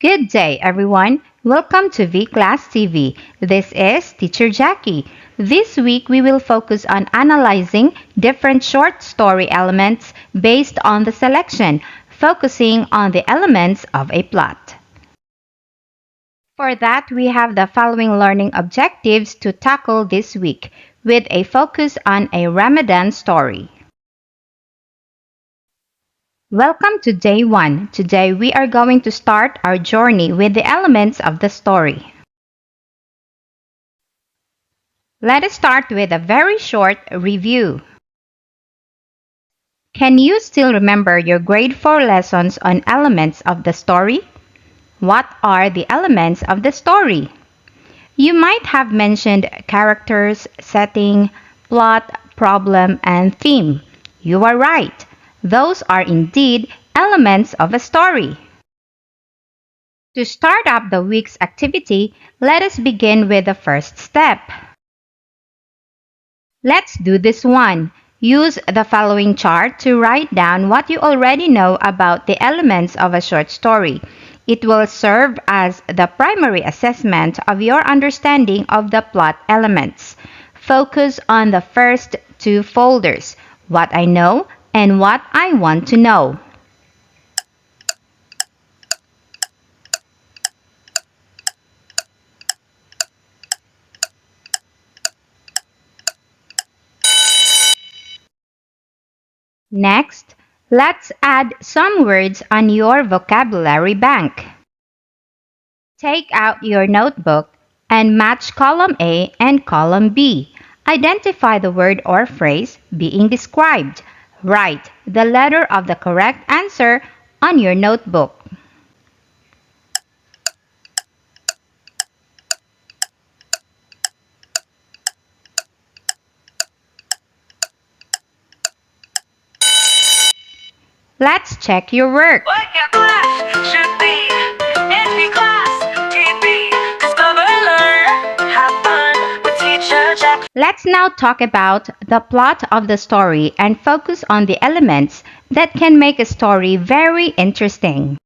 Good day, everyone. Welcome to VClass TV. This is Teacher Jackie. This week, we will focus on analyzing different short story elements based on the selection, focusing on the elements of a plot. For that, we have the following learning objectives to tackle this week, with a focus on a Ramadan story. Welcome to day 1. Today we are going to start our journey with the elements of the story. Let us start with a very short review. Can you still remember your grade 4 lessons on elements of the story? What are the elements of the story? You might have mentioned characters, setting, plot, problem, and theme. You are right. Those are indeed elements of a story. To start up the week's activity, let us begin with the first step. Let's do this one. Use the following chart to write down what you already know about the elements of a short story. It will serve as the primary assessment of your understanding of the plot elements. Focus on the first two folders, what I know and what I want to know. Next, let's add some words on your vocabulary bank. Take out your notebook and match column A and column B. Identify the word or phrase being described. Write the letter of the correct answer on your notebook. Let's check your work. What your class should be in VClass TV. Discover, learn, have fun with Teacher Jack. Let's now talk about the plot of the story and focus on the elements that can make a story very interesting.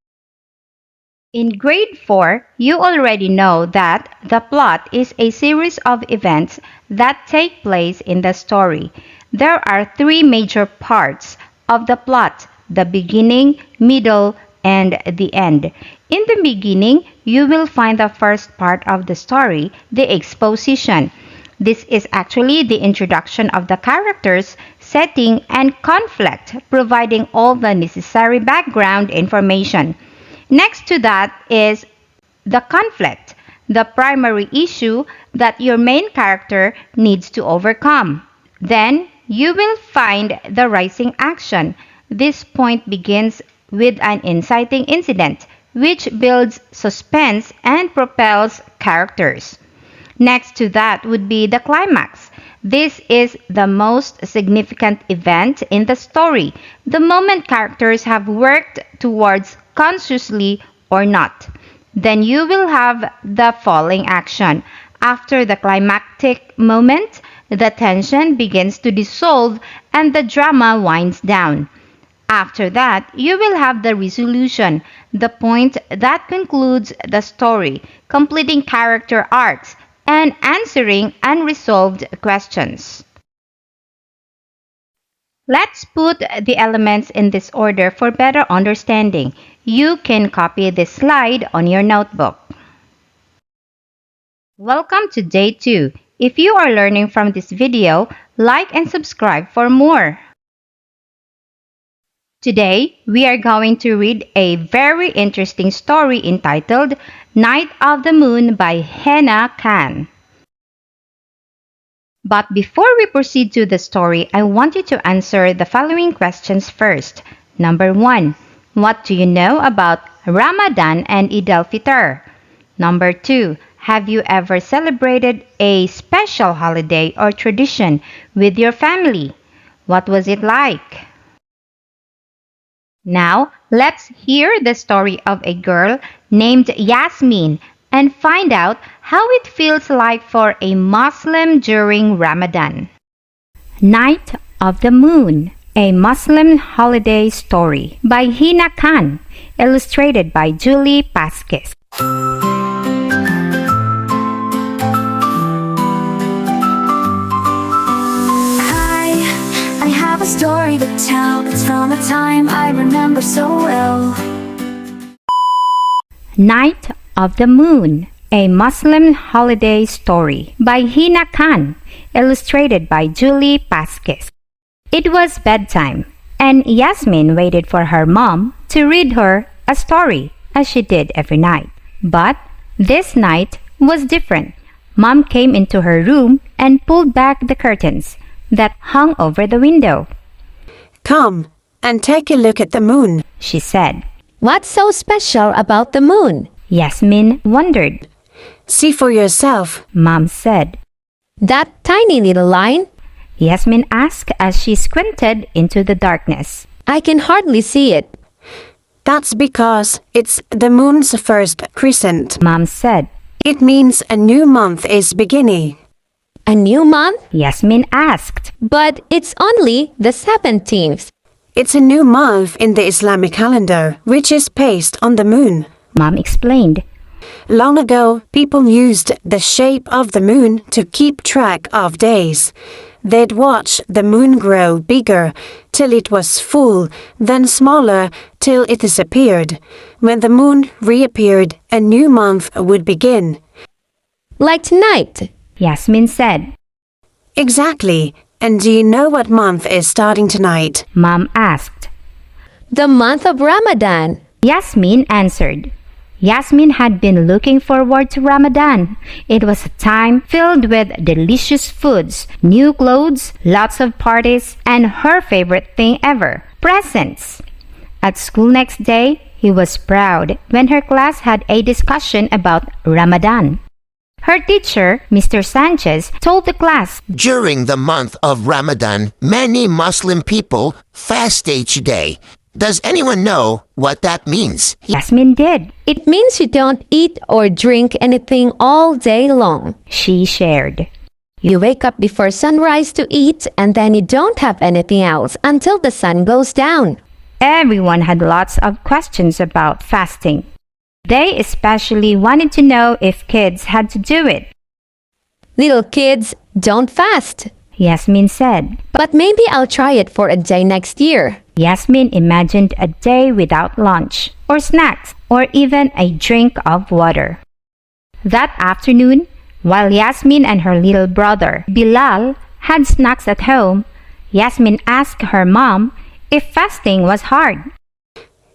In grade 4, you already know that the plot is a series of events that take place in the story. There are three major parts of the plot: the beginning, middle, and the end. In the beginning, you will find the first part of the story, the exposition. This is actually the introduction of the characters, setting, and conflict, providing all the necessary background information. Next to that is the conflict, the primary issue that your main character needs to overcome. Then you will find the rising action. This point begins with an inciting incident, which builds suspense and propels characters. Next to that would be the climax. This is the most significant event in the story, the moment characters have worked towards consciously or not. Then you will have the falling action. After the climactic moment, the tension begins to dissolve and the drama winds down. After that, you will have the resolution, the point that concludes the story, completing character arcs, and answering unresolved questions. Let's put the elements in this order for better understanding. You can copy this slide on your notebook. Welcome to day 2. If you are learning from this video, like and subscribe for more. Today, we are going to read a very interesting story entitled Night of the Moon by Hena. But before we proceed to the story, I want you to answer the following questions first. Number 1. What do you know about Ramadan and Eid al-Fitr? Number 2. Have you ever celebrated a special holiday or tradition with your family? What was it like? Now, let's hear the story of a girl named Yasmeen and find out how it feels like for a Muslim during Ramadan. Night of the Moon, a Muslim holiday story by Hena. illustrated by Julie Pasquis. Hi, I have a story to tell. It's from a time I remember so well. Night of the Moon, a Muslim holiday story by Hena Khan, illustrated by Julie Pasquis. It was bedtime, and Yasmeen waited for her mom to read her a story, as she did every night. But this night was different. Mom came into her room and pulled back the curtains that hung over the window. "Come and take a look at the moon," She said. What's so special about the moon? Yasmeen wondered. "See for yourself." Mom said. That tiny little line? Yasmeen asked as she squinted into the darkness. I can hardly see it. "That's because it's the moon's first crescent. Mom said. It means a new month is beginning." A new month? Yasmeen asked. But it's only the 17th. It's a new month in the Islamic calendar, which is based on the moon. Mom explained. Long ago, people used the shape of the moon to keep track of days. They'd watch the moon grow bigger till it was full, then smaller till it disappeared. When the moon reappeared, a new month would begin. Like tonight. Yasmeen said. Exactly. And do you know what month is starting tonight? Mom asked. The month of Ramadan. Yasmeen answered. Yasmeen had been looking forward to Ramadan. It was a time filled with delicious foods, new clothes, lots of parties, and her favorite thing ever, presents. At school next day, he was proud when her class had a discussion about Ramadan. Her teacher, Mr. Sanchez, told the class, During the month of Ramadan, many Muslim people fast each day. Does anyone know what that means? Yasmeen did. It means you don't eat or drink anything all day long. She shared. You wake up before sunrise to eat, and then you don't have anything else until the sun goes down. Everyone had lots of questions about fasting. They especially wanted to know if kids had to do it. Little kids don't fast. Yasmeen said. But maybe I'll try it for a day next year. Yasmeen imagined a day without lunch, or snacks, or even a drink of water. That afternoon, while Yasmeen and her little brother, Bilal, had snacks at home, Yasmeen asked her mom if fasting was hard.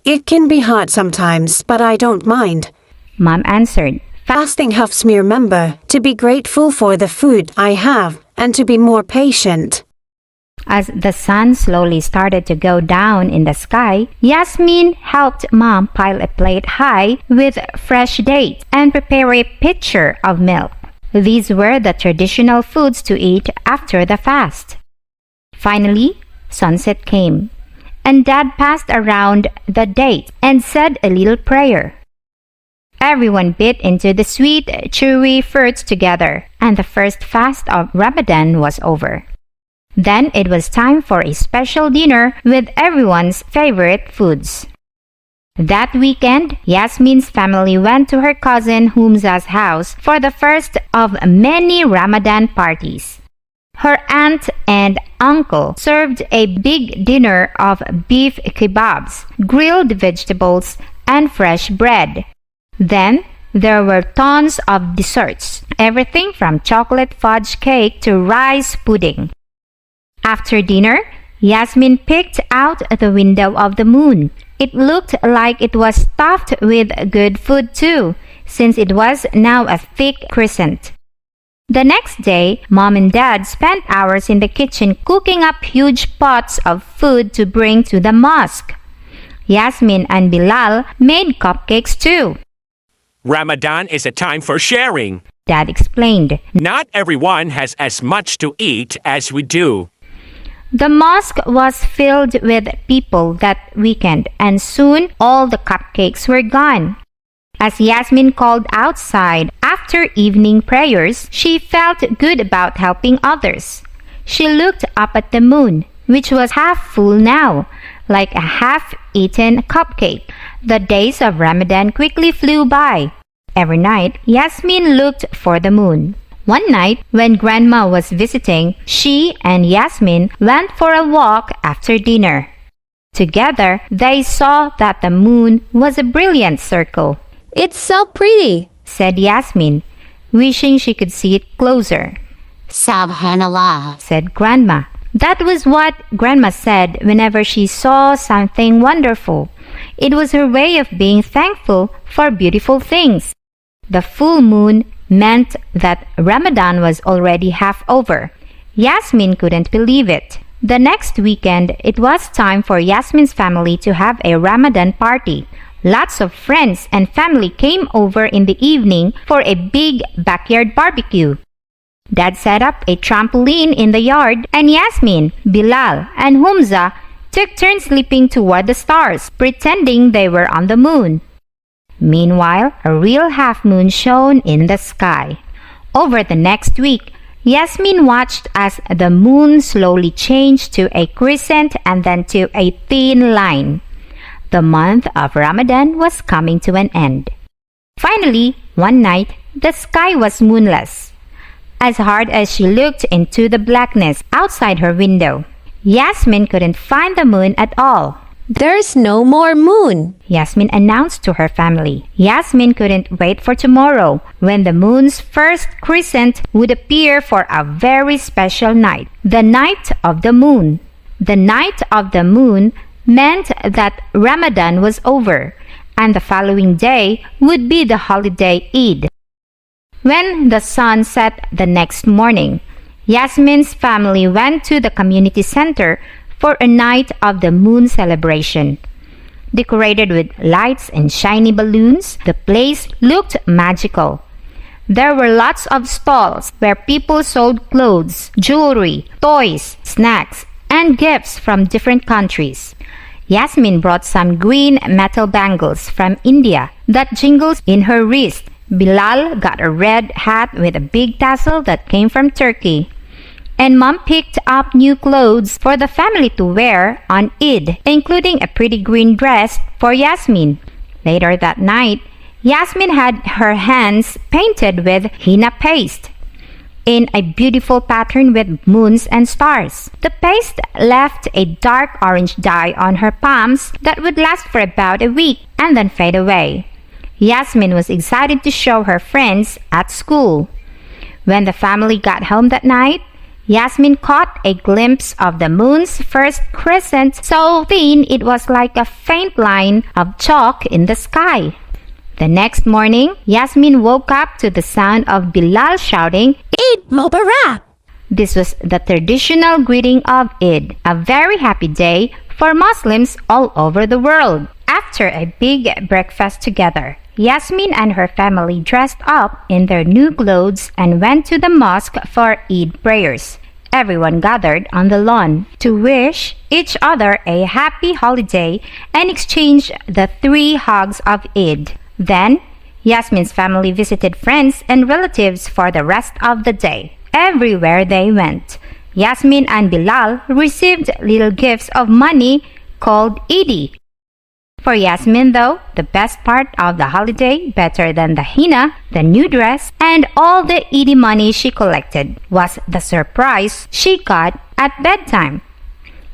It can be hard sometimes, but I don't mind. Mom answered. Fasting helps me remember to be grateful for the food I have and to be more patient. As the sun slowly started to go down in the sky, Yasmeen helped Mom pile a plate high with fresh dates and prepare a pitcher of milk. These were the traditional foods to eat after the fast. Finally, sunset came, and Dad passed around the dates and said a little prayer. Everyone bit into the sweet, chewy fruits together, and the first fast of Ramadan was over. Then it was time for a special dinner with everyone's favorite foods. That weekend, Yasmeen's family went to her cousin Humza's house for the first of many Ramadan parties. Her aunt and uncle served a big dinner of beef kebabs, grilled vegetables, and fresh bread. Then there were tons of desserts, everything from chocolate fudge cake to rice pudding. After dinner, Yasmeen picked out the window of the moon. It looked like it was stuffed with good food too, since it was now a thick crescent. The next day, Mom and Dad spent hours in the kitchen cooking up huge pots of food to bring to the mosque. Yasmeen and Bilal made cupcakes too. Ramadan is a time for sharing. Dad explained. Not everyone has as much to eat as we do. The mosque was filled with people that weekend, and soon all the cupcakes were gone. As Yasmeen called outside after evening prayers, she felt good about helping others. She looked up at the moon, which was half full now, like a half-eaten cupcake. The days of Ramadan quickly flew by. Every night, Yasmeen looked for the moon. One night, when Grandma was visiting, she and Yasmeen went for a walk after dinner. Together, they saw that the moon was a brilliant circle. It's so pretty, Said Yasmeen, wishing she could see it closer. Subhanallah, Said Grandma. That was what Grandma said whenever she saw something wonderful. It was her way of being thankful for beautiful things. The full moon meant that Ramadan was already half over. Yasmeen couldn't believe it. The next weekend, it was time for Yasmeen's family to have a Ramadan party. Lots of friends and family came over in the evening for a big backyard barbecue. Dad set up a trampoline in the yard, and Yasmeen, Bilal, and Humza took turns leaping toward the stars, pretending they were on the moon. Meanwhile, a real half-moon shone in the sky. Over the next week, Yasmeen watched as the moon slowly changed to a crescent and then to a thin line. The month of Ramadan was coming to an end. Finally, one night, the sky was moonless. As hard as she looked into the blackness outside her window, Yasmeen couldn't find the moon at all. There's no more moon, Yasmeen announced to her family. Yasmeen couldn't wait for tomorrow, when the moon's first crescent would appear for a very special night, the night of the moon. The night of the moon meant that Ramadan was over, and the following day would be the holiday Eid. When the sun set the next morning, Yasmeen's family went to the community center for a night of the moon celebration. Decorated with lights and shiny balloons, the place looked magical. There were lots of stalls where people sold clothes, jewelry, toys, snacks, and gifts from different countries. Yasmeen brought some green metal bangles from India that jingled in her wrist. Bilal got a red hat with a big tassel that came from Turkey. And Mom picked up new clothes for the family to wear on Eid, including a pretty green dress for Yasmeen. Later that night, Yasmeen had her hands painted with henna paste in a beautiful pattern with moons and stars. The paste left a dark orange dye on her palms that would last for about a week and then fade away. Yasmeen was excited to show her friends at school. When the family got home that night, Yasmeen caught a glimpse of the moon's first crescent, so thin it was like a faint line of chalk in the sky. The next morning, Yasmeen woke up to the sound of Bilal shouting, Eid Mubarak! This was the traditional greeting of Eid, a very happy day for Muslims all over the world. After a big breakfast together, Yasmeen and her family dressed up in their new clothes and went to the mosque for Eid prayers. Everyone gathered on the lawn to wish each other a happy holiday and exchange the 3 hugs of Eid. Then, Yasmeen's family visited friends and relatives for the rest of the day. Everywhere they went, Yasmeen and Bilal received little gifts of money called Eidi. For Yasmeen, though, the best part of the holiday, better than the henna, the new dress, and all the Eidi money she collected, was the surprise she got at bedtime.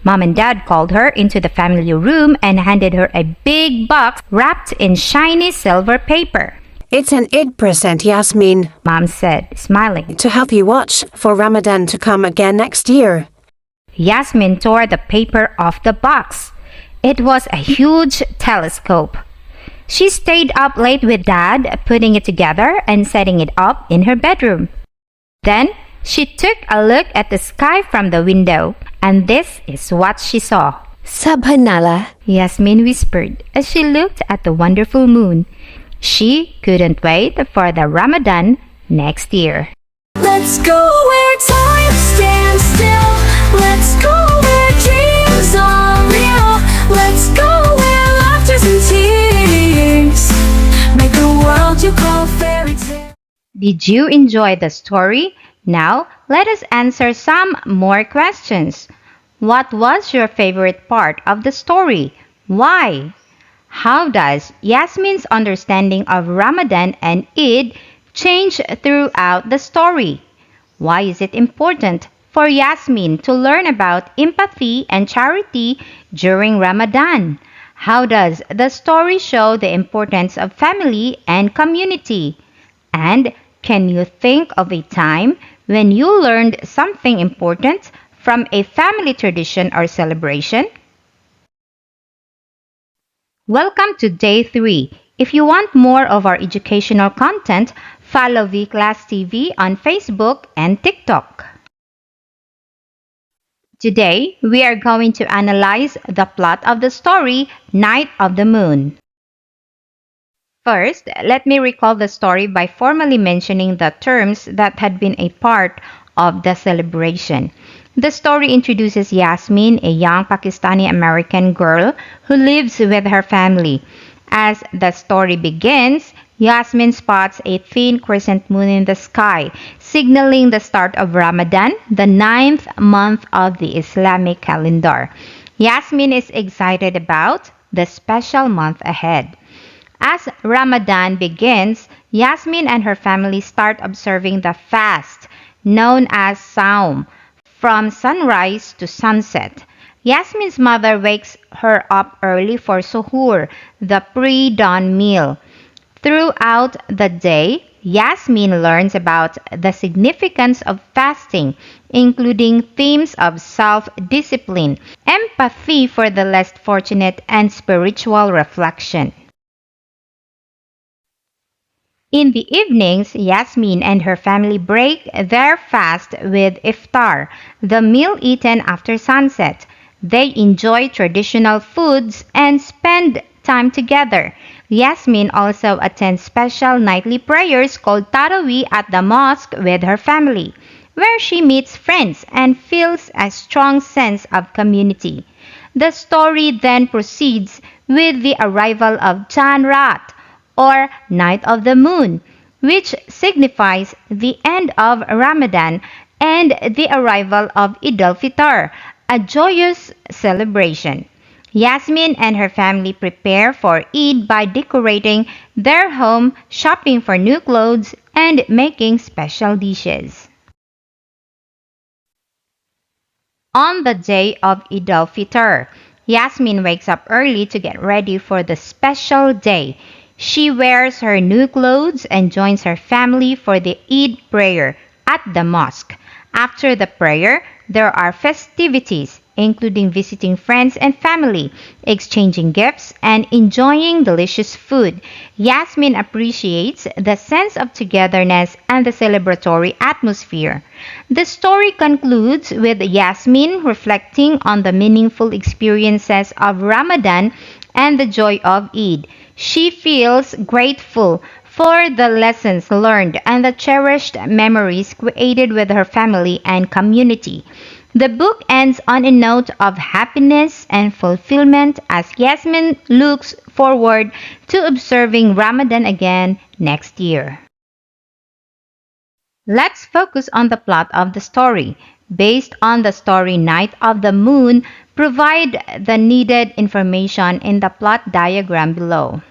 Mom and Dad called her into the family room and handed her a big box wrapped in shiny silver paper. It's an Eid present, Yasmeen, Mom said, smiling. to help you watch for Ramadan to come again next year. Yasmeen tore the paper off the box. It was a huge telescope. She stayed up late with Dad, putting it together and setting it up in her bedroom. Then she took a look at the sky from the window, and this is what she saw. Subhanallah. Yasmeen whispered as she looked at the wonderful moon. She couldn't wait for the Ramadan next year. Let's go where time stands still. Let's go where dreams are real. Let's go where laughter's and tears make a world you call fairy tale. Did you enjoy the story? Now, let us answer some more questions. What was your favorite part of the story? Why? How does Yasmin's understanding of Ramadan and Eid change throughout the story? Why is it important for Yasmin to learn about empathy and charity during Ramadan? How does the story show the importance of family and community? And can you think of a time when you learned something important from a family tradition or celebration? Welcome to day 3. If you want more of our educational content, follow VClass TV on Facebook and TikTok. Today, we are going to analyze the plot of the story Night of the Moon. First, let me recall the story by formally mentioning the terms that had been a part of the celebration. The story introduces Yasmin, a young Pakistani American girl who lives with her family. As the story begins, Yasmin spots a thin crescent moon in the sky, signaling the start of Ramadan, the 9th month of the Islamic calendar. Yasmin is excited about the special month ahead. As Ramadan begins, Yasmin and her family start observing the fast, known as Saum, from sunrise to sunset. Yasmin's mother wakes her up early for suhoor, the pre-dawn meal. Throughout the day, Yasmin learns about the significance of fasting, including themes of self-discipline, empathy for the less fortunate, and spiritual reflection. In the evenings, Yasmin and her family break their fast with iftar, the meal eaten after sunset. They enjoy traditional foods and spend time together. Yasmin also attends special nightly prayers called Taraweeh at the mosque with her family, where she meets friends and feels a strong sense of community. The story then proceeds with the arrival of Chan Rat, or Night of the Moon, which signifies the end of Ramadan and the arrival of Eid al-Fitr, a joyous celebration. Yasmin and her family prepare for Eid by decorating their home, shopping for new clothes, and making special dishes. On the day of Eid al-Fitr, Yasmin wakes up early to get ready for the special day. She wears her new clothes and joins her family for the Eid prayer at the mosque. After the prayer, there are festivities, including visiting friends and family, exchanging gifts, and enjoying delicious food. Yasmin appreciates the sense of togetherness and the celebratory atmosphere. The story concludes with Yasmin reflecting on the meaningful experiences of Ramadan and the joy of Eid. She feels grateful for the lessons learned and the cherished memories created with her family and community. The book ends on a note of happiness and fulfillment as Yasmin looks forward to observing Ramadan again next year. Let's focus on the plot of the story. Based on the story Night of the Moon, provide the needed information in the plot diagram below.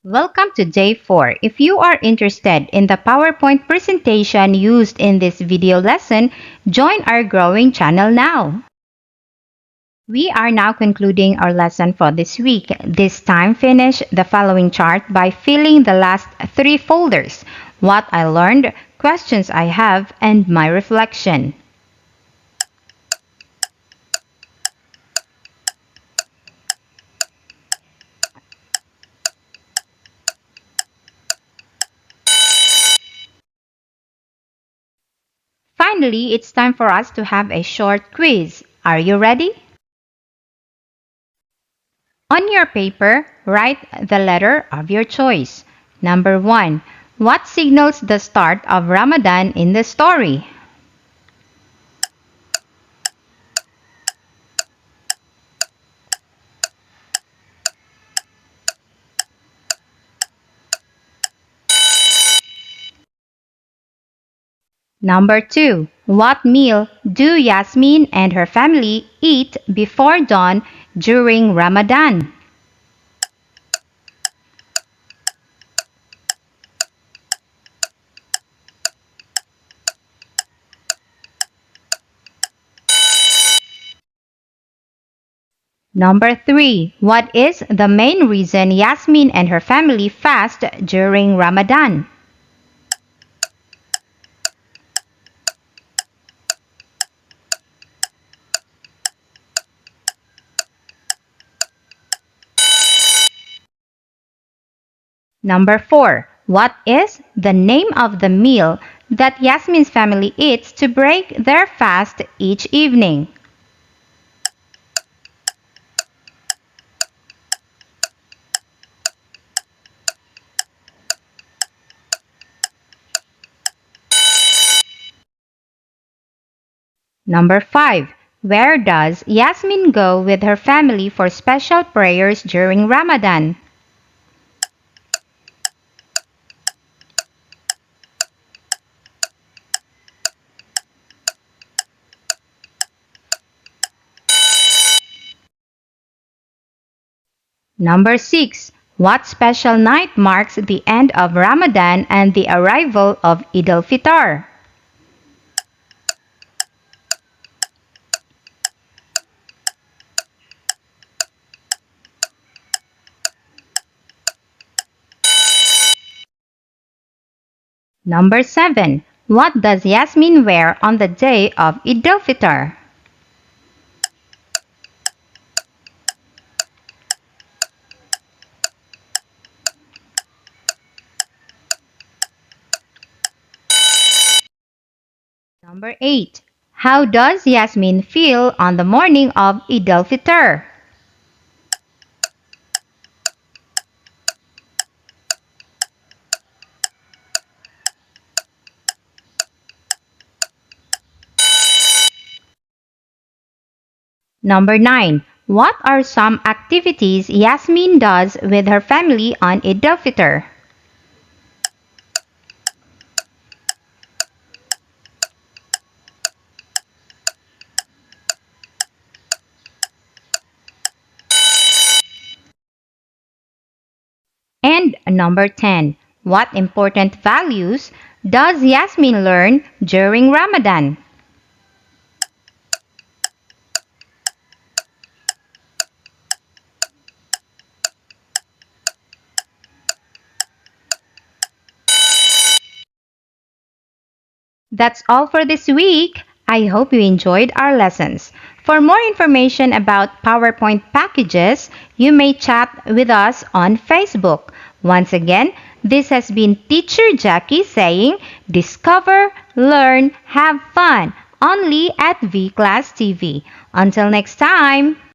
Welcome to day 4. If you are interested in the PowerPoint presentation used in this video lesson, join our growing channel now. We are now concluding our lesson for this week. This time, finish the following chart by filling the last 3 folders: what I learned, questions I have, and my reflection. Finally, it's time for us to have a short quiz. Are you ready? On your paper, write the letter of your choice. Number 1. What signals the start of Ramadan in the story? Number 2. What meal do Yasmeen and her family eat before dawn during Ramadan? Number 3. What is the main reason Yasmeen and her family fast during Ramadan? Number 4. What is the name of the meal that Yasmeen's family eats to break their fast each evening? Number 5. Where does Yasmeen go with her family for special prayers during Ramadan? Number 6. What special night marks the end of Ramadan and the arrival of Eid al-Fitr? Number 7. What does Yasmeen wear on the day of Eid al-Fitr? Number 8. How does Yasmeen feel on the morning of Eid al-Fitr? Number 9. What are some activities Yasmeen does with her family on Eid al-Fitr? And number 10. What important values does Yasmeen learn during Ramadan? That's all for this week. I hope you enjoyed our lessons. For more information about PowerPoint packages, you may chat with us on Facebook. Once again, this has been Teacher Jackie saying, discover, learn, have fun, only at VClass TV. Until next time!